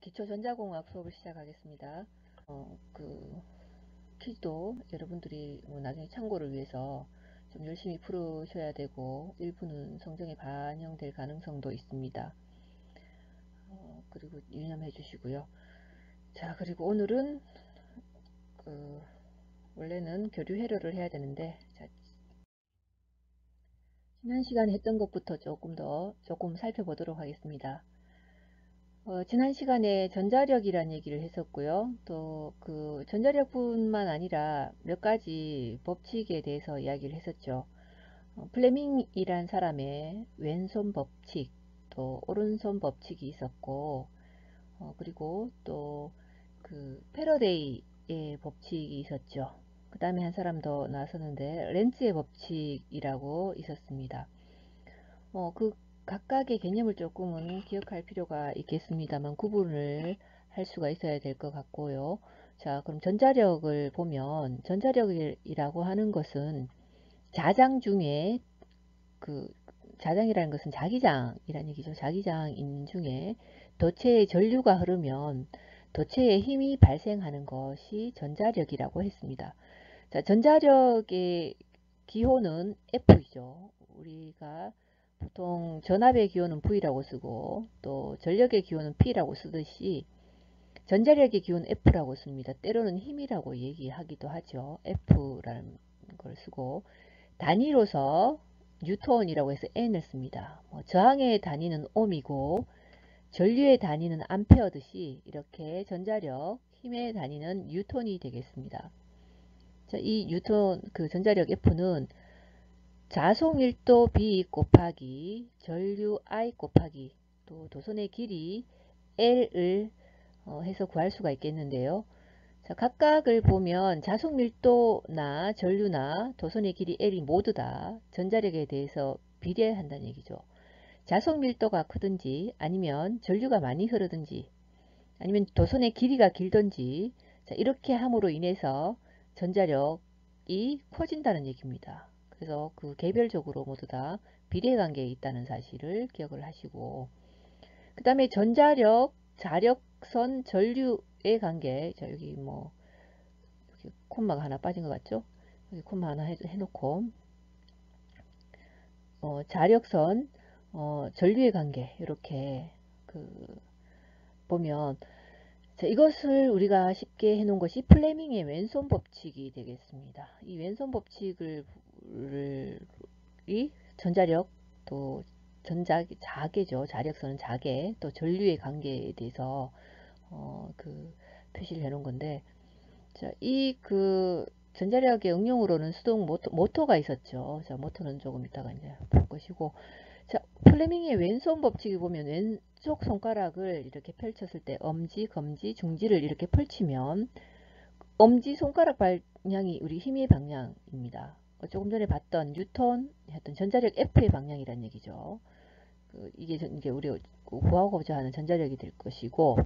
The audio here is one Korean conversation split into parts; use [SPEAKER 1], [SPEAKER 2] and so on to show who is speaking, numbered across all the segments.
[SPEAKER 1] 기초전자공학 수업을 시작하겠습니다. 그 퀴즈도 여러분들이 나중에 참고를 위해서 좀 열심히 풀으셔야 되고 일부는 성적에 반영될 가능성도 있습니다. 그리고 유념해 주시고요. 자, 그리고 오늘은 원래는 교류 회로를 해야 되는데, 자, 지난 시간에 했던 것부터 조금 살펴보도록 하겠습니다. 지난 시간에 전자력이란 얘기를 했었고요. 또 그 전자력뿐만 아니라 몇 가지 법칙에 대해서 이야기를 했었죠. 플레밍이란 사람의 왼손 법칙, 또 오른손 법칙이 있었고, 그리고 또 그 패러데이의 법칙이 있었죠. 그 다음에 한 사람 더 나섰는데 렌츠의 법칙이라고 있었습니다. 그 각각의 개념을 조금은 기억할 필요가 있겠습니다만 구분을 할 수가 있어야 될 것 같고요. 자, 그럼 전자력을 보면 전자력이라고 하는 것은 자장 중에 그 자장이라는 것은 자기장이라는 얘기죠. 자기장 중에 도체의 전류가 흐르면 도체에 힘이 발생하는 것이 전자력이라고 했습니다. 자, 전자력의 기호는 F이죠. 우리가 보통 전압의 기호는 V라고 쓰고 또 전력의 기호는 P라고 쓰듯이 전자력의 기호는 F라고 씁니다. 때로는 힘이라고 얘기하기도 하죠. F라는 걸 쓰고 단위로서 뉴턴이라고 해서 N을 씁니다. 저항의 단위는 옴이고 전류의 단위는 암페어듯이 이렇게 전자력, 힘의 단위는 뉴턴이 되겠습니다. 자, 이 뉴턴 그 전자력 F는 자속 밀도 B 곱하기 전류 I 곱하기 또 도선의 길이 L을 해서 구할 수가 있겠는데요. 자, 각각을 보면 자속 밀도나 전류나 도선의 길이 L이 모두 다 전자력에 대해서 비례한다는 얘기죠. 자속 밀도가 크든지 아니면 전류가 많이 흐르든지 아니면 도선의 길이가 길든지 자, 이렇게 함으로 인해서 전자력이 커진다는 얘기입니다. 그래서 그 개별적으로 모두 다 비례관계에 있다는 사실을 기억을 하시고 그 다음에 전자력, 자력선, 전류의 관계 자, 여기 뭐 여기 콤마가 하나 빠진 것 같죠? 여기 콤마 하나 해놓고 자력선, 전류의 관계 이렇게 그 보면 자, 이것을 우리가 쉽게 해놓은 것이 플레밍의 왼손 법칙이 되겠습니다. 이 왼손 법칙을 이 전자력 또 자계죠. 자력선은 자계 또 전류의 관계에 대해서 그 표시를 해놓은 건데 자, 이 그 전자력의 응용으로는 수동 모터가 있었죠. 자, 모터는 조금 이따가 이제 볼 것이고 자, 플레밍의 왼손 법칙을 보면 왼쪽 손가락을 이렇게 펼쳤을 때 엄지, 검지, 중지를 이렇게 펼치면 엄지 손가락 방향이 우리 힘의 방향입니다. 조금 전에 봤던 뉴턴 했던 전자력 F의 방향이란 얘기죠. 이게 우리 구하고자 하는 전자력이 될 것이고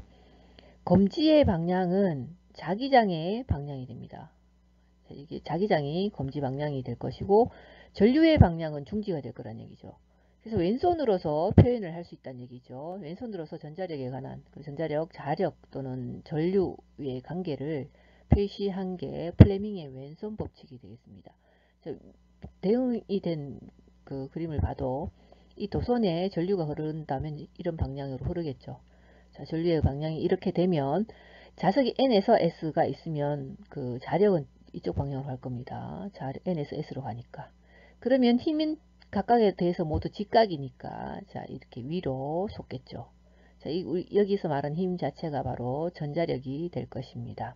[SPEAKER 1] 검지의 방향은 자기장의 방향이 됩니다. 이게 자기장이 검지 방향이 될 것이고 전류의 방향은 중지가 될 거란 얘기죠. 그래서 왼손으로서 표현을 할 수 있다는 얘기죠. 왼손으로서 전자력에 관한 전자력, 자력 또는 전류의 관계를 표시한 게 플레밍의 왼손 법칙이 되겠습니다. 대응이 된 그 그림을 봐도 이 도선에 전류가 흐른다면 이런 방향으로 흐르겠죠. 자, 전류의 방향이 이렇게 되면 자석이 N에서 S가 있으면 그 자력은 이쪽 방향으로 갈 겁니다. N에서 S로 가니까. 그러면 힘은 각각에 대해서 모두 직각이니까 자 이렇게 위로 솟겠죠. 자, 여기서 말한 힘 자체가 바로 전자력이 될 것입니다.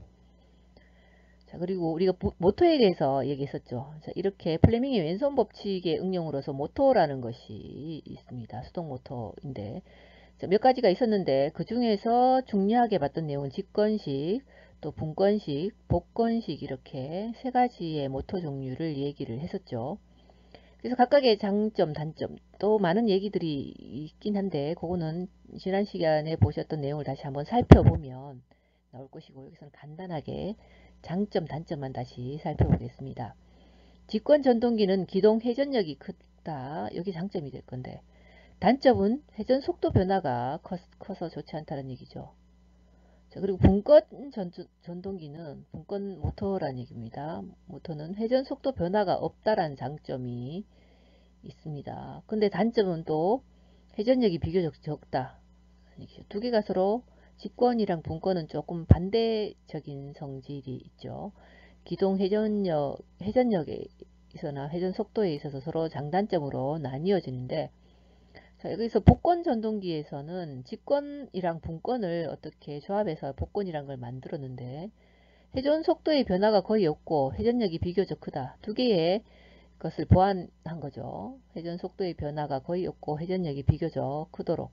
[SPEAKER 1] 자, 그리고 우리가 모터에 대해서 얘기했었죠. 자, 이렇게 플레밍의 왼손 법칙의 응용으로서 모터라는 것이 있습니다. 수동 모터인데 몇 가지가 있었는데 그 중에서 중요하게 봤던 내용은 직권식, 또 분권식, 복권식 이렇게 세 가지의 모터 종류를 얘기를 했었죠. 그래서 각각의 장점, 단점 또 많은 얘기들이 있긴 한데 그거는 지난 시간에 보셨던 내용을 다시 한번 살펴보면 나올 것이고 여기서는 간단하게 장점, 단점만 다시 살펴보겠습니다. 직권 전동기는 기동 회전력이 크다. 여기 장점이 될 건데 단점은 회전 속도 변화가 커서 좋지 않다는 얘기죠. 자, 그리고 분권 전동기는 분권 모터라는 얘기입니다. 모터는 회전 속도 변화가 없다라는 장점이 있습니다. 근데 단점은 또 회전력이 비교적 적다. 두 개가 서로 직권이랑 분권은 조금 반대적인 성질이 있죠. 기동 회전력에 있어나 회전 속도에 있어서 서로 장단점으로 나뉘어지는데, 자, 여기서 복권 전동기에서는 직권이랑 분권을 어떻게 조합해서 복권이란 걸 만들었는데, 회전 속도의 변화가 거의 없고 회전력이 비교적 크다. 두 개의 것을 보완한 거죠. 회전 속도의 변화가 거의 없고 회전력이 비교적 크도록.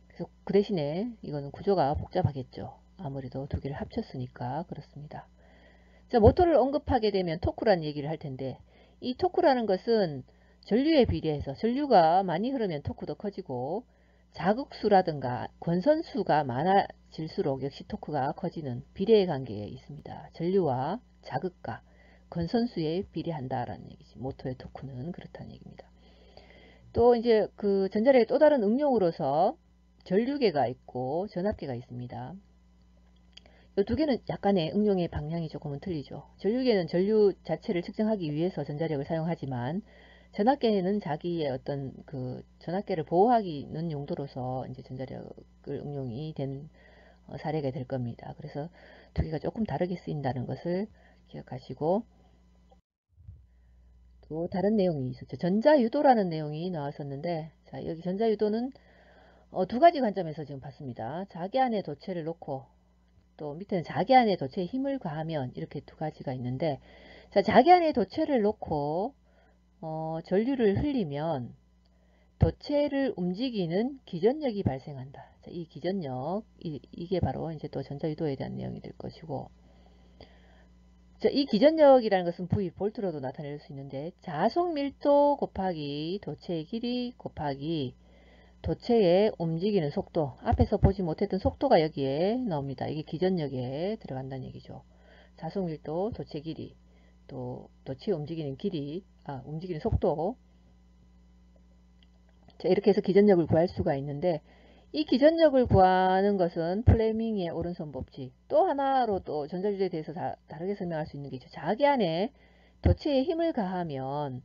[SPEAKER 1] 그래서 그 대신에 이거는 구조가 복잡하겠죠. 아무래도 두 개를 합쳤으니까 그렇습니다. 자, 모터를 언급하게 되면 토크라는 얘기를 할 텐데, 이 토크라는 것은 전류에 비례해서 전류가 많이 흐르면 토크도 커지고, 자극수라든가 권선수가 많아질수록 역시 토크가 커지는 비례의 관계에 있습니다. 전류와 자극과 권선수에 비례한다라는 얘기지. 모터의 토크는 그렇다는 얘기입니다. 또 이제 그 전자력의 또 다른 응용으로서 전류계가 있고 전압계가 있습니다. 이 두 개는 약간의 응용의 방향이 조금은 틀리죠. 전류계는 전류 자체를 측정하기 위해서 전자력을 사용하지만, 전압계는 자기의 어떤 그 전압계를 보호하기는 용도로서 이제 전자력을 응용이 된 사례가 될 겁니다. 그래서 두 개가 조금 다르게 쓰인다는 것을 기억하시고, 또 다른 내용이 있었죠. 전자유도라는 내용이 나왔었는데, 자, 여기 전자유도는 두 가지 관점에서 지금 봤습니다. 자기 안에 도체를 놓고, 또 밑에는 자기 안에 도체에 힘을 가하면, 이렇게 두 가지가 있는데, 자, 자기 안에 도체를 놓고 전류를 흘리면 도체를 움직이는 기전력이 발생한다. 자, 이 기전력, 이게 바로 이제 또 전자유도에 대한 내용이 될 것이고, 자, 이 기전력이라는 것은 V, 볼트로도 나타낼 수 있는데, 자속 밀도 곱하기 도체의 길이 곱하기 도체의 움직이는 속도, 앞에서 보지 못했던 속도가 여기에 나옵니다. 이게 기전력에 들어간다는 얘기죠. 자속 밀도, 도체 길이, 또 도체의 움직이는 길이, 움직이는 속도. 자, 이렇게 해서 기전력을 구할 수가 있는데, 이 기전력을 구하는 것은 플레밍의 오른손 법칙. 또 하나로 또 전자주제에 대해서 다르게 설명할 수 있는 게 있죠. 자기 안에 도체에 힘을 가하면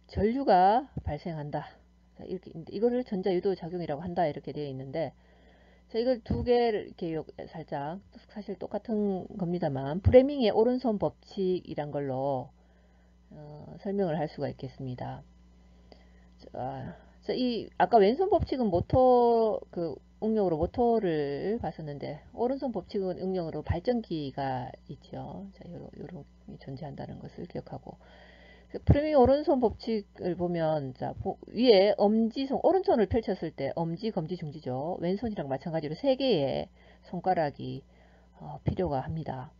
[SPEAKER 1] 전류가 발생한다. 자, 이렇게 이거를 전자유도 작용이라고 한다, 이렇게 되어 있는데, 자, 이걸 두 개를 이렇게 살짝 사실 똑같은 겁니다만 프레밍의 오른손 법칙이란 걸로 설명을 할 수가 있겠습니다. 자, 이 아까 왼손 법칙은 모터 그 응용으로 모터를 봤었는데, 오른손 법칙은 응용으로 발전기가 있죠. 자, 요런 존재한다는 것을 기억하고, 프레밍 오른손 법칙을 보면, 자, 위에 엄지손, 오른손을 펼쳤을 때 엄지, 검지, 중지죠. 왼손이랑 마찬가지로 세 개의 손가락이 필요가 합니다.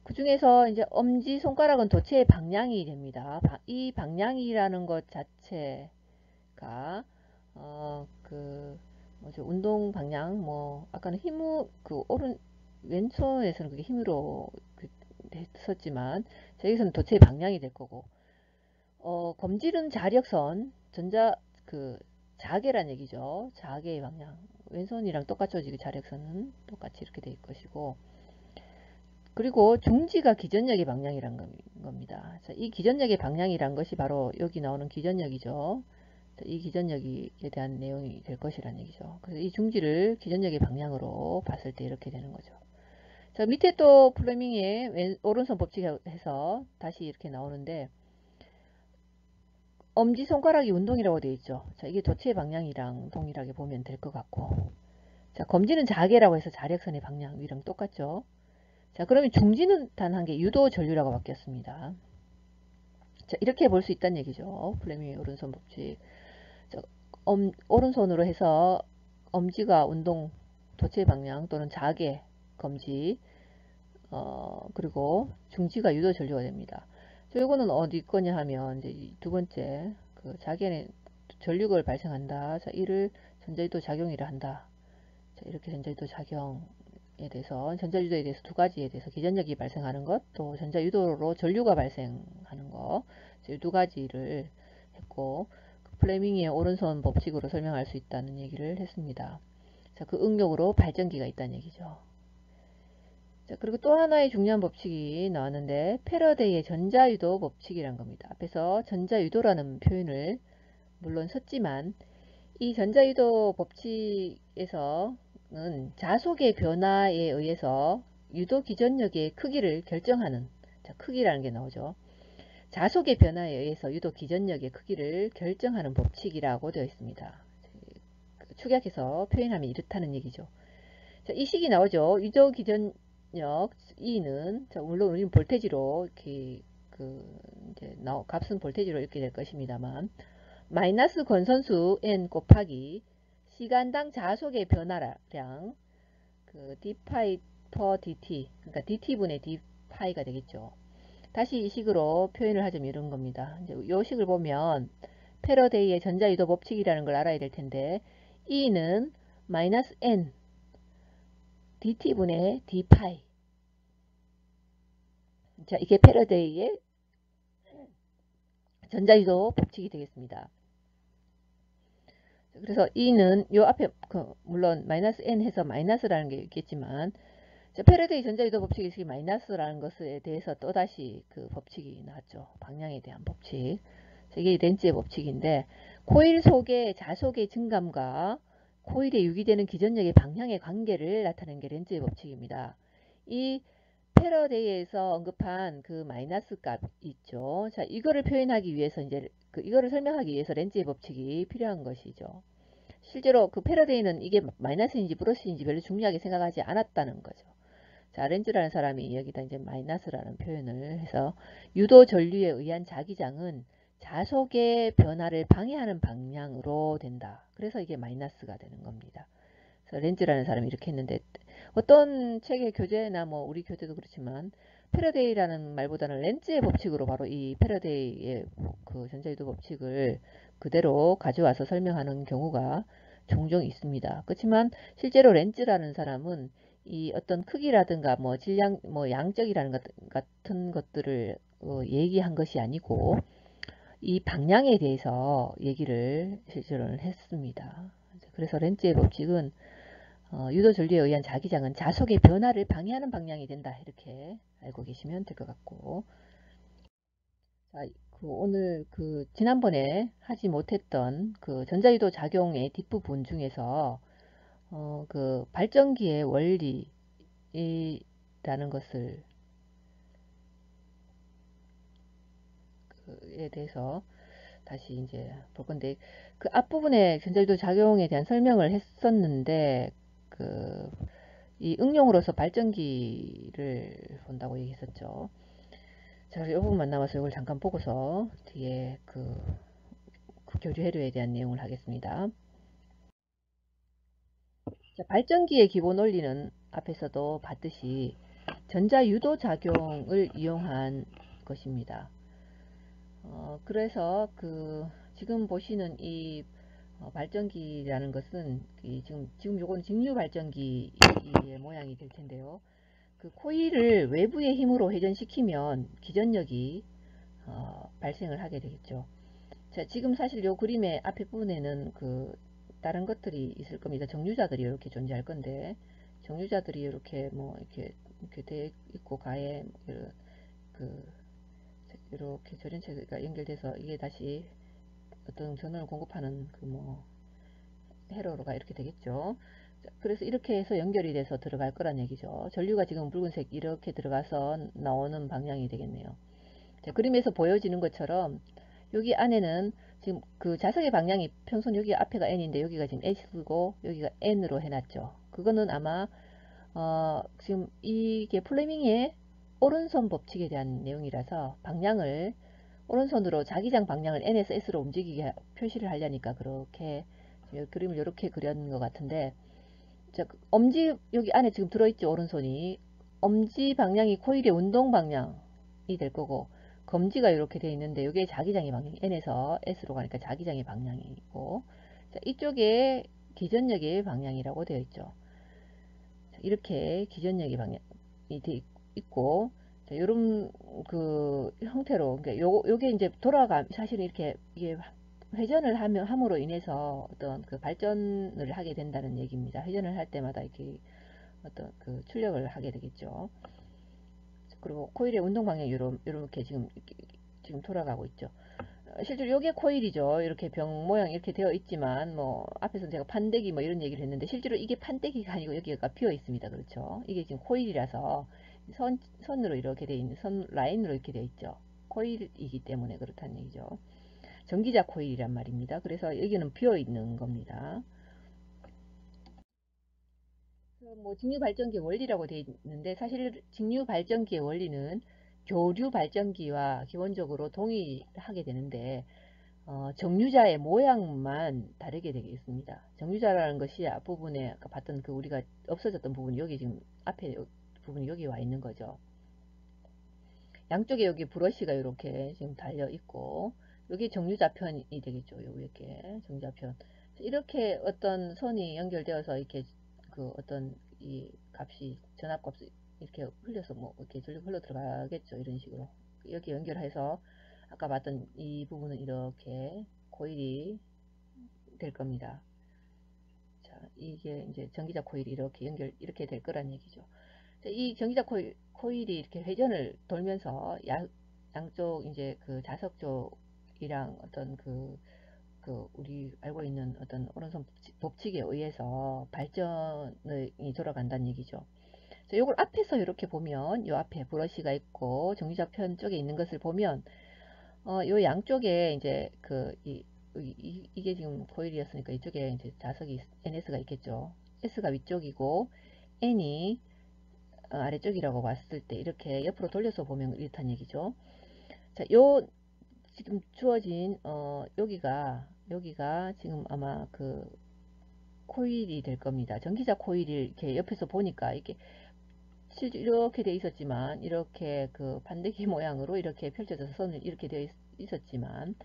[SPEAKER 1] 그 중에서 이제 엄지 손가락은 도체의 방향이 됩니다. 이 방향이라는 것 자체가 그 뭐죠, 운동 방향, 뭐 아까는 힘으로 그 왼손에서는 그게 힘으로 했었지만, 저기서는 도체의 방향이 될 거고, 검질은 자력선, 그 자계란 얘기죠. 자계의 방향. 왼손이랑 똑같죠. 지금 자력선은 똑같이 이렇게 될 것이고. 그리고 중지가 기전력의 방향이란 겁니다. 자, 이 기전력의 방향이란 것이 바로 여기 나오는 기전력이죠. 이 기전력에 대한 내용이 될 것이란 얘기죠. 그래서 이 중지를 기전력의 방향으로 봤을 때 이렇게 되는 거죠. 자, 밑에 또 플레밍의 오른손 법칙에서 다시 이렇게 나오는데, 엄지손가락이 운동이라고 되어 있죠. 자, 이게 도체의 방향이랑 동일하게 보면 될 것 같고, 자, 검지는 자계라고 해서 자력선의 방향 위랑 똑같죠. 자, 그러면 중지는 단 한 개, 유도 전류라고 바뀌었습니다. 자, 이렇게 볼 수 있다는 얘기죠. 플레밍의 오른손 법칙. 자, 오른손으로 해서 엄지가 운동, 도체의 방향 또는 자계, 검지, 그리고 중지가 유도 전류가 됩니다. 자, 이거는 어디 거냐 하면, 이제 두 번째, 그 자기는 전류를 발생한다. 자, 이를 전자유도 작용이라 한다. 자, 이렇게 전자유도 작용에 대해서, 전자유도에 대해서 두 가지에 대해서 기전력이 발생하는 것, 또 전자유도로 전류가 발생하는 것, 이 두 가지를 했고, 플레밍의 오른손 법칙으로 설명할 수 있다는 얘기를 했습니다. 자, 그 응용으로 발전기가 있다는 얘기죠. 자, 그리고 또 하나의 중요한 법칙이 나왔는데 패러데이의 전자유도 법칙이란 겁니다. 앞에서 전자유도라는 표현을 물론 썼지만 이 전자유도 법칙에서는 자속의 변화에 의해서 유도 기전력의 크기를 결정하는, 자, 크기라는 게 나오죠. 자속의 변화에 의해서 유도 기전력의 크기를 결정하는 법칙이라고 되어 있습니다. 축약해서 표현하면 이렇다는 얘기죠. 자, 이 식이 나오죠. 유도 기전력 E는, 자, 물론 우리는 볼테지로 이렇게 이제 값은 볼테지로 이렇게 될 것입니다만, 마이너스 건선수 n 곱하기 시간당 자속의 변화량 d파이 per dt, 그러니까 dt분의 d파이가 되겠죠. 다시 이 식으로 표현을 하자면 이런 겁니다. 이제 이 식을 보면 패러데이의 전자유도 법칙이라는 걸 알아야 될 텐데 E는 마이너스 n dt분의 d파이, 자, 이게 패러데이의 전자유도 법칙이 되겠습니다. 그래서 E는 요 앞에 물론 마이너스 n 해서 마이너스라는 게 있겠지만, 자, 패러데이 전자유도 법칙이 마이너스라는 것에 대해서 또다시 그 법칙이 나왔죠. 방향에 대한 법칙. 자, 이게 렌즈의 법칙인데 코일 속의 자속의 증감과 코일에 유기되는 기전력의 방향의 관계를 나타내는 게 렌즈의 법칙입니다. 이 패러데이에서 언급한 그 마이너스 값 있죠. 자, 이거를 표현하기 위해서 이제 이거를 설명하기 위해서 렌즈의 법칙이 필요한 것이죠. 실제로 그 패러데이는 이게 마이너스인지 플러스인지 별로 중요하게 생각하지 않았다는 거죠. 자, 렌즈라는 사람이 여기다 이제 마이너스라는 표현을 해서 유도 전류에 의한 자기장은 자속의 변화를 방해하는 방향으로 된다. 그래서 이게 마이너스가 되는 겁니다. 그래서 렌즈라는 사람이 이렇게 했는데 어떤 책의 교재나 뭐 우리 교재도 그렇지만 패러데이라는 말보다는 렌즈의 법칙으로 바로 이 패러데이의 그 전자유도 법칙을 그대로 가져와서 설명하는 경우가 종종 있습니다. 그렇지만 실제로 렌즈라는 사람은 이 어떤 크기라든가 뭐 질량, 뭐 양적이라는 것 같은 것들을 얘기한 것이 아니고 이 방향에 대해서 얘기를 실제로는 했습니다. 그래서 렌즈의 법칙은 유도 전류에 의한 자기장은 자속의 변화를 방해하는 방향이 된다. 이렇게 알고 계시면 될 것 같고, 자, 오늘 지난번에 하지 못했던 그 전자유도 작용의 뒷부분 중에서 그 발전기의 원리라는 것을 에 대해서 다시 이제 볼 건데 그 앞부분에 전자유도 작용에 대한 설명을 했었는데 이 응용으로서 발전기를 본다고 얘기했었죠. 자, 이 부분만 남아서 이걸 잠깐 보고서 뒤에 그 교류 회로에 대한 내용을 하겠습니다. 자, 발전기의 기본 원리는 앞에서도 봤듯이 전자유도 작용을 이용한 것입니다. 그래서 지금 보시는 이 발전기라는 것은 지금 요거는 직류 발전기의 모양이 될 텐데요. 그 코일을 외부의 힘으로 회전시키면 기전력이 발생을 하게 되겠죠. 자, 지금 사실 요 그림의 앞에 부분에는 다른 것들이 있을 겁니다. 정류자들이 이렇게 존재할 건데 정류자들이 이렇게 뭐 이렇게 돼 있고 가에 이렇게 전연체가 연결돼서 이게 다시 어떤 전원을 공급하는 회로가 이렇게 되겠죠. 자, 그래서 이렇게 해서 연결이 돼서 들어갈 거란 얘기죠. 전류가 지금 붉은색 이렇게 들어가서 나오는 방향이 되겠네요. 자, 그림에서 보여지는 것처럼 여기 안에는 지금 그 자석의 방향이 평소는 여기 앞에가 n인데 여기가 지금 s고 여기가 n으로 해놨죠. 그거는 아마 지금 이게 플레밍의 오른손 법칙에 대한 내용이라서 방향을 오른손으로 자기장 방향을 n에서 s로 움직이게 표시를 하려니까 그렇게 그림을 이렇게 그렸는 것 같은데, 자, 엄지 여기 안에 지금 들어있죠. 오른손이 엄지 방향이 코일의 운동 방향이 될 거고 검지가 이렇게 되어 있는데 이게 자기장의 방향, n에서 s로 가니까 자기장의 방향이고, 자, 이쪽에 기전력의 방향이라고 되어 있죠. 자, 이렇게 기전력의 방향이 되어 있고, 자, 요런 형태로, 그러니까 요게 이제 사실은 이렇게 이게 회전을 함으로 인해서 어떤 그 발전을 하게 된다는 얘기입니다. 회전을 할 때마다 이렇게 어떤 그 출력을 하게 되겠죠. 그리고 코일의 운동 방향이 이렇게 지금 돌아가고 있죠. 실제로 이게 코일이죠. 이렇게 병 모양 이렇게 되어 있지만 뭐 앞에서 제가 판때기 뭐 이런 얘기를 했는데 실제로 이게 판때기가 아니고 여기가 비어 있습니다. 그렇죠? 이게 지금 코일이라서 선으로 이렇게 되어 있는 선 라인으로 이렇게 되어 있죠. 코일이기 때문에 그렇다는 얘기죠. 전기자 코일이란 말입니다. 그래서 여기는 비어 있는 겁니다. 뭐 직류 발전기의 원리라고 되어 있는데 사실 직류 발전기의 원리는 교류 발전기와 기본적으로 동일하게 되는데 정류자의 모양만 다르게 되겠습니다. 정류자라는 것이 앞부분에 아까 봤던 그 우리가 없어졌던 부분이 여기 지금 앞에 부분이 여기 와 있는 거죠. 양쪽에 여기 브러쉬가 이렇게 지금 달려 있고 여기 정류자편이 되겠죠. 이렇게 정류자편. 이렇게 어떤 선이 연결되어서 이렇게 그 어떤 이 값이 전압값이 이렇게 흘려서 뭐 이렇게 흘러 들어가겠죠. 이런 식으로 여기 연결해서 아까 봤던 이 부분은 이렇게 코일이 될 겁니다. 자, 이게 이제 전기자 코일이 이렇게 이렇게 될 거란 얘기죠. 자, 이 전기자 코일이 이렇게 회전을 돌면서 양쪽 이제 그 자석 쪽이랑 어떤 그 우리 알고 있는 어떤 오른손 법칙에 의해서 발전이 돌아간다는 얘기죠. 자, 요걸 앞에서 이렇게 보면 요 앞에 브러쉬가 있고 정류자 편 쪽에 있는 것을 보면 요 양쪽에 이제 이게 지금 코일이었으니까 이쪽에 이제 자석이 NS가 있겠죠. S가 위쪽이고 N이 아래쪽이라고 봤을 때 이렇게 옆으로 돌려서 보면 이렇다는 얘기죠. 자, 요 지금 주어진 여기가 지금 아마 그 코일이 될 겁니다. 전기자 코일이 이렇게 옆에서 보니까 이렇게 실제 이렇게 돼 있었지만 이렇게 그 반대기 모양으로 이렇게 펼쳐져서 선을 이렇게 되어 있었지만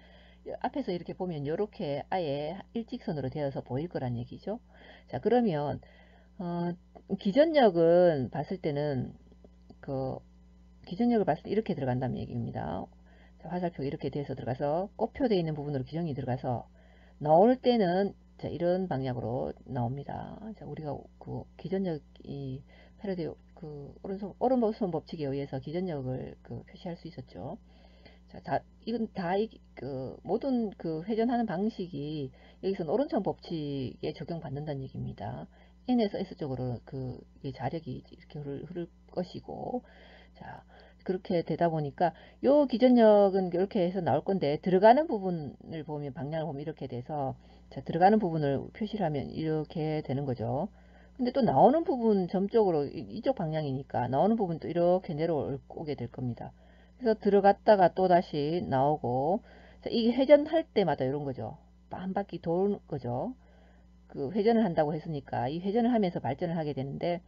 [SPEAKER 1] 앞에서 이렇게 보면 이렇게 아예 일직선으로 되어서 보일 거란 얘기죠. 자, 그러면 기전력은 봤을 때는 그 기전력을 봤을 때 이렇게 들어간다는 얘기입니다. 자, 화살표 이렇게 돼서 들어가서 꼽혀되어 있는 부분으로 기전이 들어가서 나올 때는 자, 이런 방향으로 나옵니다. 자, 우리가 그 기전력이 패러디 그 오른손 법칙에 의해서 기전력을 그 표시할 수 있었죠. 자, 이건 다 그 모든 그 회전하는 방식이 여기서는 오른손 법칙에 적용받는다는 얘기입니다. N에서 S 쪽으로 그 자력이 이렇게 흐를 것이고, 자, 그렇게 되다 보니까 요 기전력은 이렇게 해서 나올 건데 들어가는 부분을 보면 방향을 보면 이렇게 돼서 자, 들어가는 부분을 표시를 하면 이렇게 되는 거죠. 근데 또 나오는 부분 점쪽으로 이쪽 방향이니까 나오는 부분도 이렇게 내려오게 될 겁니다. 그래서 들어갔다가 또 다시 나오고 자, 이게 회전할 때마다 이런 거죠. 한 바퀴 도는 거죠. 그 회전을 한다고 했으니까 이 회전을 하면서 발전을 하게 되는데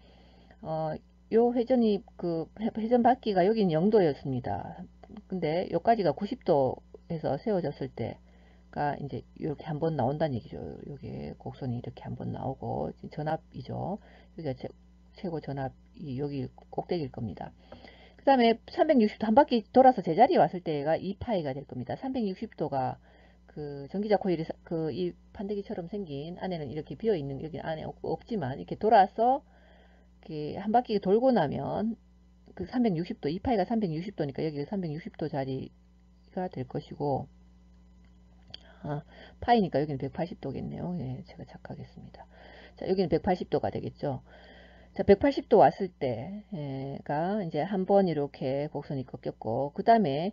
[SPEAKER 1] 요 회전이 그 회전 바퀴가 여기는 0도였습니다. 근데 요까지가 90도에서 세워졌을 때가 이제 이렇게 한번 나온다는 얘기죠. 여기 곡선이 이렇게 한번 나오고 전압이죠. 여기가 최고 전압이 여기 꼭대기일 겁니다. 그 다음에 360도 한 바퀴 돌아서 제자리에 왔을 때가 2파이가 될 겁니다. 360도가 그 전기자 코일이 그 이 판때기처럼 생긴 안에는 이렇게 비어 있는 여기 안에 없지만 이렇게 돌아서 이렇게 한 바퀴 돌고 나면 그 360도 2파이가 360도니까 여기 360도 자리가 될 것이고 파이니까 여기는 180도겠네요. 예, 제가 착각했습니다. 자, 여기는 180도가 되겠죠. 자, 180도 왔을 때가 이제 한 번 이렇게 곡선이 꺾였고, 그 다음에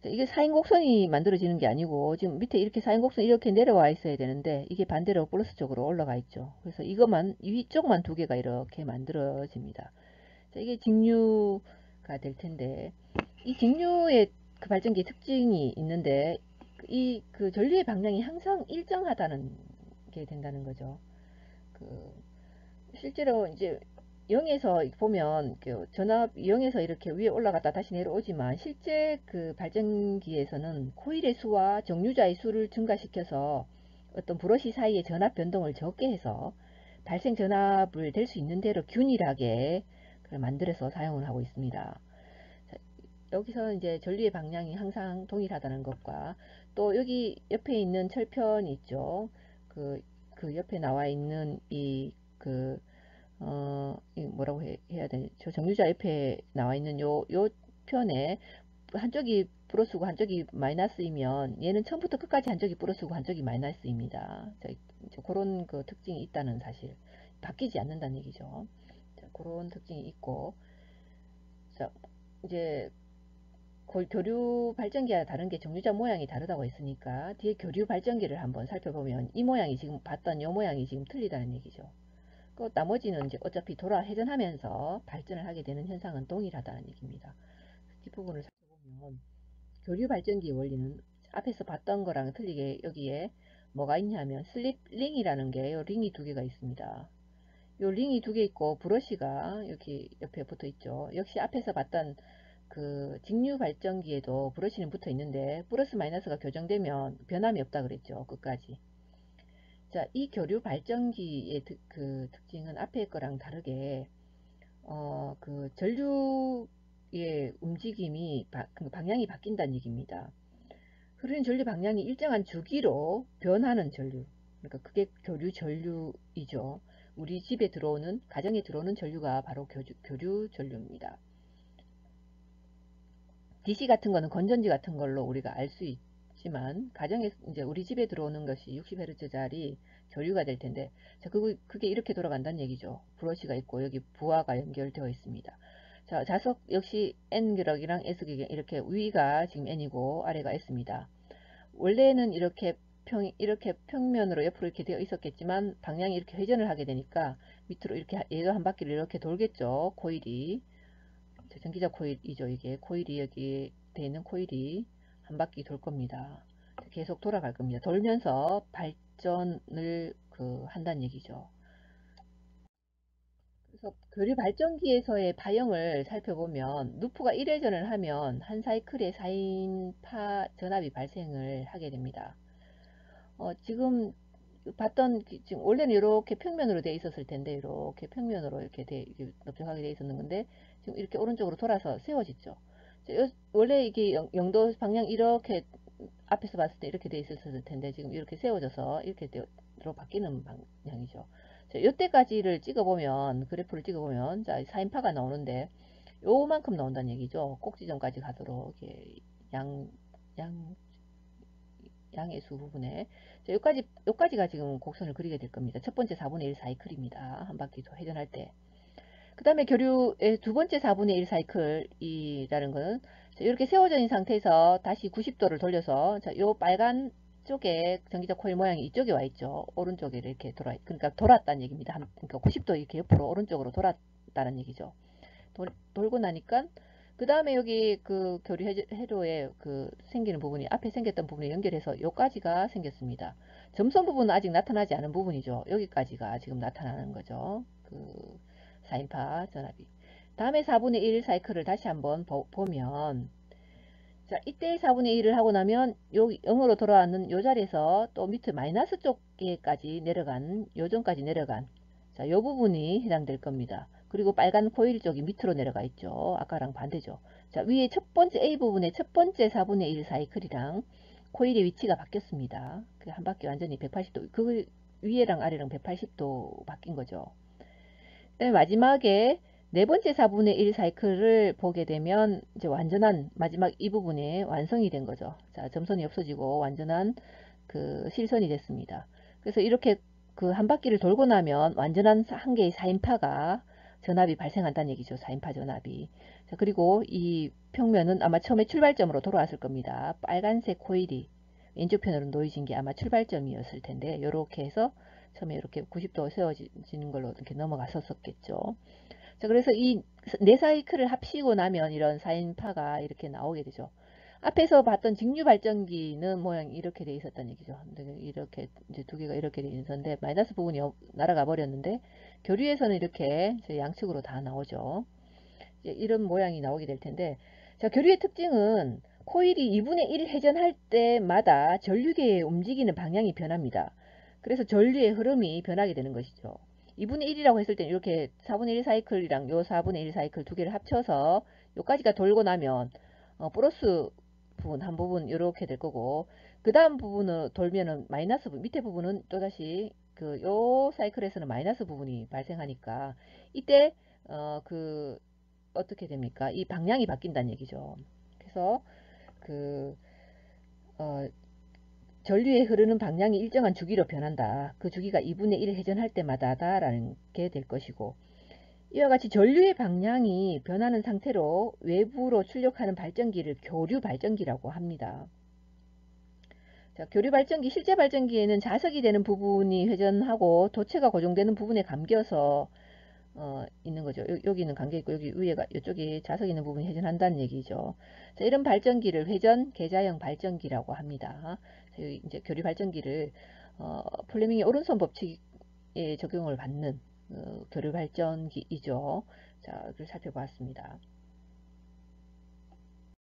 [SPEAKER 1] 이게 사인 곡선이 만들어지는 게 아니고, 지금 밑에 이렇게 사인 곡선이 이렇게 내려와 있어야 되는데, 이게 반대로 플러스 쪽으로 올라가 있죠. 그래서 이것만, 위쪽만 두 개가 이렇게 만들어집니다. 자, 이게 직류가 될 텐데, 이 직류의 그 발전기의 특징이 있는데, 그 전류의 방향이 항상 일정하다는 게 된다는 거죠. 그, 실제로 이제 0에서 보면 그 전압 0에서 이렇게 위에 올라갔다 다시 내려오지만 실제 그 발전기에서는 코일의 수와 정류자의 수를 증가시켜서 어떤 브러시 사이의 전압 변동을 적게 해서 발생 전압을 될 수 있는 대로 균일하게 만들어서 사용을 하고 있습니다. 여기서 이제 전류의 방향이 항상 동일하다는 것과 또 여기 옆에 있는 철편이 있죠. 그 옆에 나와 있는 이 뭐라고 해야 되지? 저 정류자 옆에 나와 있는 요 편에 한쪽이 플러스고 한쪽이 마이너스이면 얘는 처음부터 끝까지 한쪽이 플러스고 한쪽이 마이너스입니다. 자, 그런 그 특징이 있다는 사실. 바뀌지 않는다는 얘기죠. 자, 그런 특징이 있고, 자, 이제 교류 발전기와 다른 게 정류자 모양이 다르다고 했으니까 뒤에 교류 발전기를 한번 살펴보면 이 모양이 지금 봤던 이 모양이 지금 틀리다는 얘기죠. 그 나머지는 이제 어차피 회전하면서 발전을 하게 되는 현상은 동일하다는 얘기입니다. 뒷부분을 살펴보면 교류 발전기의 원리는 앞에서 봤던 거랑 틀리게 여기에 뭐가 있냐면 슬립 링이라는 게 요 링이 두 개가 있습니다. 요 링이 두 개 있고 브러쉬가 여기 옆에 붙어 있죠. 역시 앞에서 봤던 그 직류 발전기에도 브러쉬는 붙어 있는데 플러스 마이너스가 교정되면 변함이 없다 그랬죠. 끝까지. 자, 이 교류 발전기의 그 특징은 앞에 거랑 다르게 그 전류의 움직임이 그 방향이 바뀐다는 얘기입니다. 흐르는 전류 방향이 일정한 주기로 변하는 전류. 그러니까 그게 교류 전류이죠. 우리 집에 들어오는 가정에 들어오는 전류가 바로 교류 전류입니다. DC 같은 거는 건전지 같은 걸로 우리가 알 수 있지만 가정에 이제 우리 집에 들어오는 것이 60Hz짜리 교류가 될 텐데 자, 그게 이렇게 돌아간다는 얘기죠. 브러쉬가 있고 여기 부하가 연결되어 있습니다. 자, 자석 역시 N기럭이랑 S기럭 이렇게 위가 지금 N이고 아래가 S입니다. 원래는 이렇게 평면으로 옆으로 이렇게 되어 있었겠지만 방향이 이렇게 회전을 하게 되니까 밑으로 이렇게 얘도 한 바퀴를 이렇게 돌겠죠. 코일이. 전기자 코일이죠. 이게 코일이 여기 되어 있는 코일이 한 바퀴 돌 겁니다. 계속 돌아갈 겁니다. 돌면서 발전을 한다는 얘기죠. 그래서 교류 발전기에서의 파형을 살펴보면 루프가 1회전을 하면 한 사이클에 4인파 전압이 발생을 하게 됩니다. 지금 봤던 지금 원래는 이렇게 평면으로 되어 있었을 텐데 이렇게 평면으로 이렇게 넓적하게 되어 있었는 건데 지금 이렇게 오른쪽으로 돌아서 세워졌죠. 원래 이게 영도 방향 이렇게 앞에서 봤을 때 이렇게 되어 있었을 텐데 지금 이렇게 세워져서 이렇게 로 바뀌는 방향이죠. 자, 이때까지를 찍어보면 그래프를 찍어보면 자 4인파가 나오는데 요만큼 나온다는 얘기죠. 꼭지점까지 가도록 이렇게 양 양의 수 부분에 자, 여기까지가 지금 곡선을 그리게 될 겁니다. 첫 번째 4분의 1 사이클입니다. 한 바퀴 더 회전할 때. 그 다음에 교류의 두 번째 4분의 1 사이클이라는 것은 자, 이렇게 세워져 있는 상태에서 다시 90도를 돌려서 자, 요 빨간 쪽에 전기자 코일 모양이 이쪽에 와 있죠. 오른쪽에 이렇게 그러니까 돌았다는 얘기입니다. 그러니까 90도 이렇게 옆으로 오른쪽으로 돌았다는 얘기죠. 돌고 나니까 그 다음에 여기 그 교류 회로에 그 생기는 부분이 앞에 생겼던 부분에 연결해서 여기까지가 생겼습니다. 점선 부분은 아직 나타나지 않은 부분이죠. 여기까지가 지금 나타나는 거죠. 그 4인파 전압이. 다음에 4분의 1 사이클을 다시 한번 보면 자 이때 4분의 1을 하고 나면 요 0으로 돌아왔는 요 자리에서 또 밑에 마이너스 쪽에까지 내려간 요점까지 내려간 자, 요 부분이 해당될 겁니다. 그리고 빨간 코일 쪽이 밑으로 내려가 있죠. 아까랑 반대죠. 자, 위에 첫 번째 A 부분의 첫 번째 4분의 1 사이클이랑 코일의 위치가 바뀌었습니다. 그 한 바퀴 완전히 180도, 그 위에랑 아래랑 180도 바뀐 거죠. 마지막에 네 번째 4분의 1 사이클을 보게 되면 이제 완전한 마지막 이 부분이 완성이 된 거죠. 자, 점선이 없어지고 완전한 그 실선이 됐습니다. 그래서 이렇게 그 한 바퀴를 돌고 나면 완전한 한 개의 4인파가 전압이 발생한다는 얘기죠. 4인파 전압이. 자, 그리고 이 평면은 아마 처음에 출발점으로 돌아왔을 겁니다. 빨간색 코일이 왼쪽 편으로 놓여진 게 아마 출발점이었을 텐데 이렇게 해서 처음에 이렇게 90도 세워지는 걸로 이렇게 넘어갔었겠죠. 자, 그래서 이 네 사이클을 합치고 나면 이런 4인파가 이렇게 나오게 되죠. 앞에서 봤던 직류 발전기는 모양이 이렇게 돼 있었다는 얘기죠. 이렇게 이제 두 개가 이렇게 돼 있었는데 마이너스 부분이 날아가 버렸는데 교류에서는 이렇게 양측으로 다 나오죠. 이런 모양이 나오게 될 텐데 자, 교류의 특징은 코일이 2분의 1 회전할 때마다 전류계의 움직이는 방향이 변합니다. 그래서 전류의 흐름이 변하게 되는 것이죠. 2분의 1이라고 했을 때는 이렇게 4분의 1 사이클이랑 요 4분의 1 사이클 두 개를 합쳐서 요까지가 돌고 나면 플러스 부분 한 부분 이렇게 될 거고, 그 다음 부분을 돌면은 마이너스 밑에 부분은 또다시 그 요 사이클에서는 마이너스 부분이 발생하니까 이때 어떻게 됩니까? 이 방향이 바뀐다는 얘기죠. 그래서 그 어, 전류의 흐르는 방향이 일정한 주기로 변한다. 그 주기가 2분의 1 회전할 때마다다라는 게 될 것이고, 이와 같이 전류의 방향이 변하는 상태로 외부로 출력하는 발전기를 교류 발전기라고 합니다. 자, 교류 발전기, 실제 발전기에는 자석이 되는 부분이 회전하고 도체가 고정되는 부분에 감겨서 있는 거죠. 여기는 감겨 있고 여기 위에가 이쪽에 자석 있는 부분이 회전한다는 얘기죠. 자, 이런 발전기를 회전 계자형 발전기라고 합니다. 자, 이제 교류 발전기를 플레밍의 오른손 법칙에 적용을 받는 교류 발전기이죠. 자, 이걸 살펴봤습니다.